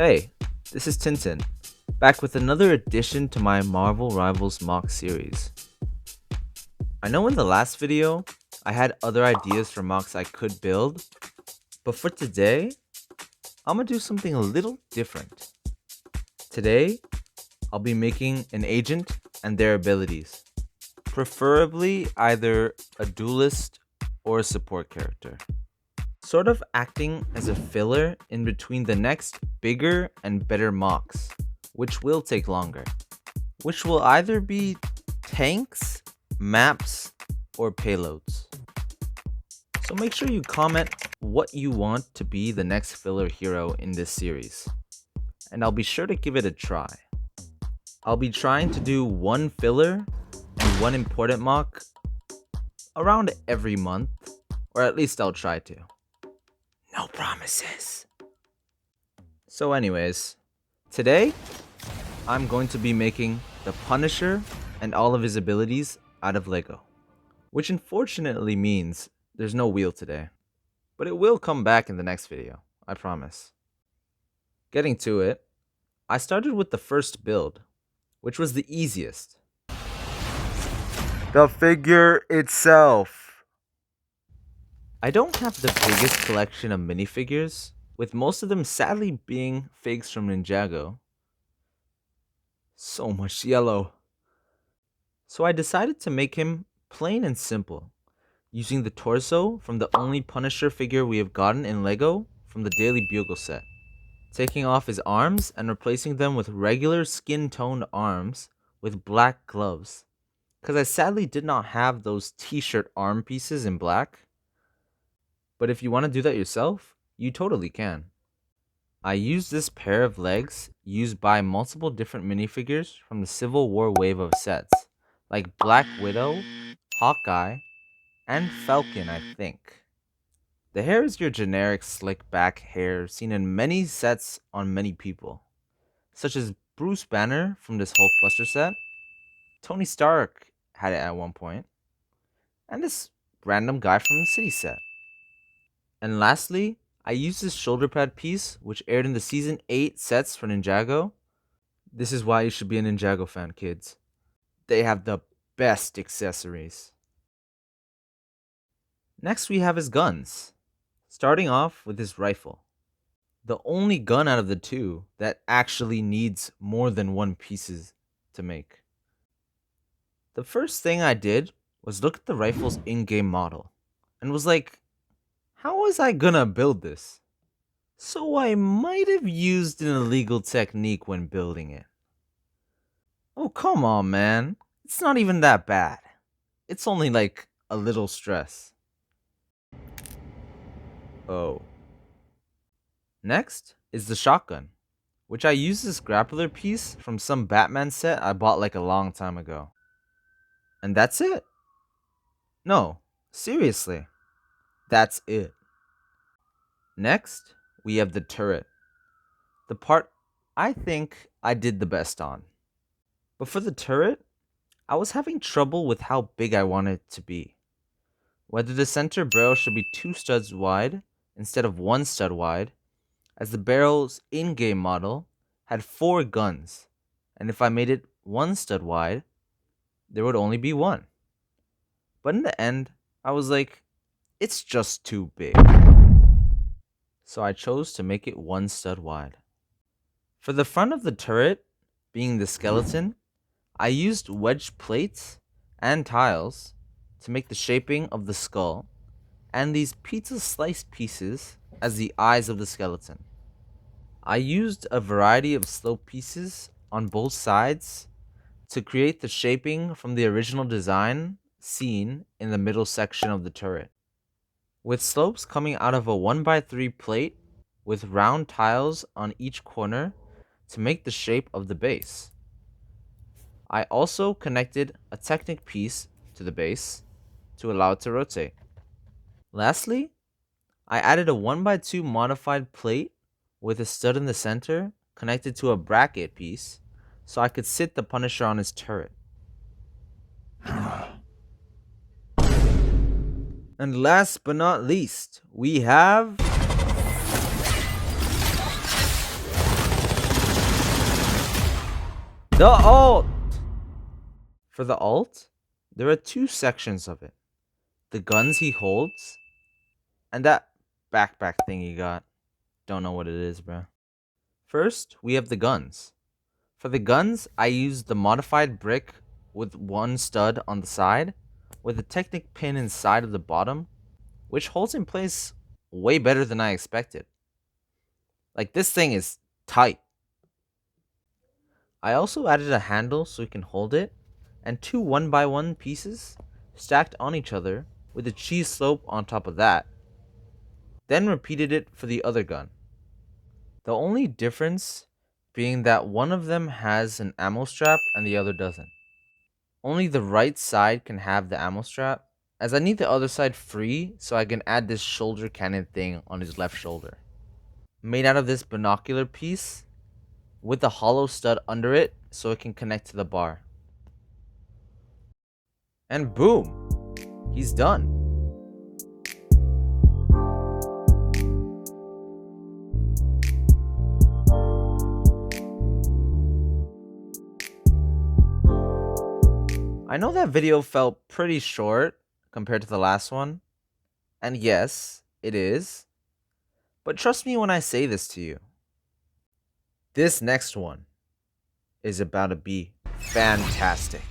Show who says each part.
Speaker 1: Hey, this is Tintin, back with another addition to my Marvel Rivals mock series. I know in the last video, I had other ideas for mocks I could build, but for today, I'm gonna do something a little different. Today, I'll be making an agent and their abilities, preferably either a duelist or a support character, sort of acting as a filler in between the next bigger and better mocks, which will take longer, which will either be tanks, maps, or payloads. So make sure you comment what you want to be the next filler hero in this series, and I'll be sure to give it a try. I'll be trying to do one filler and one important mock around every month, or at least I'll try to. No promises. So anyways, today I'm going to be making the Punisher and all of his abilities out of Lego, which unfortunately means there's no wheel today, but it will come back in the next video, I promise. Getting to it, I started with the first build, which was the easiest. The figure itself. I don't have the biggest collection of minifigures, with most of them sadly being figs from Ninjago. So much yellow. So I decided to make him plain and simple, using the torso from the only Punisher figure we have gotten in Lego from the Daily Bugle set, taking off his arms and replacing them with regular skin-toned arms with black gloves, because I sadly did not have those t-shirt arm pieces in black. But if you want to do that yourself, you totally can. I used this pair of legs used by multiple different minifigures from the Civil War wave of sets, like Black Widow, Hawkeye, and Falcon, I think. The hair is your generic slick back hair seen in many sets on many people, such as Bruce Banner from this Hulkbuster set, Tony Stark had it at one point, and this random guy from the City set. And lastly, I used this shoulder pad piece, which aired in the Season 8 sets for Ninjago. This is why you should be a Ninjago fan, kids. They have the best accessories. Next we have his guns, starting off with his rifle. The only gun out of the two that actually needs more than one pieces to make. The first thing I did was look at the rifle's in-game model, and was like, how was I gonna build this? So I might have used an illegal technique when building it. Oh, come on, man. It's not even that bad. It's only like a little stress. Oh. Next is the shotgun, which I used this grappler piece from some Batman set I bought like a long time ago. And that's it. No, seriously. That's it. Next, we have the turret. The part I think I did the best on. But for the turret, I was having trouble with how big I wanted it to be. Whether the center barrel should be 2 studs wide instead of 1 stud wide, as the barrel's in-game model had 4 guns, and if I made it 1 stud wide, there would only be 1. But in the end, I was like, it's just too big. So I chose to make it 1 stud wide. For the front of the turret, being the skeleton, I used wedge plates and tiles to make the shaping of the skull, and these pizza slice pieces as the eyes of the skeleton. I used a variety of slope pieces on both sides to create the shaping from the original design seen in the middle section of the turret, with slopes coming out of a 1x3 plate with round tiles on each corner to make the shape of the base. I also connected a Technic piece to the base to allow it to rotate. Lastly, I added a 1x2 modified plate with a stud in the center connected to a bracket piece so I could sit the Punisher on his turret. And last but not least, we have The alt! For the alt, there are two sections of it. The guns he holds, and that backpack thing he got. Don't know what it is, bro. First, we have the guns. For the guns, I used the modified brick with one stud on the side, with a Technic pin inside of the bottom, which holds in place way better than I expected. Like, this thing is tight. I also added a handle so you can hold it, and two 1x1 pieces stacked on each other with a cheese slope on top of that. Then repeated it for the other gun. The only difference being that one of them has an ammo strap and the other doesn't. Only the right side can have the ammo strap, as I need the other side free so I can add this shoulder cannon thing on his left shoulder. Made out of this binocular piece with a hollow stud under it so it can connect to the bar. And boom, he's done. I know that video felt pretty short compared to the last one, and yes, it is, but trust me when I say this to you. This next one is about to be fantastic.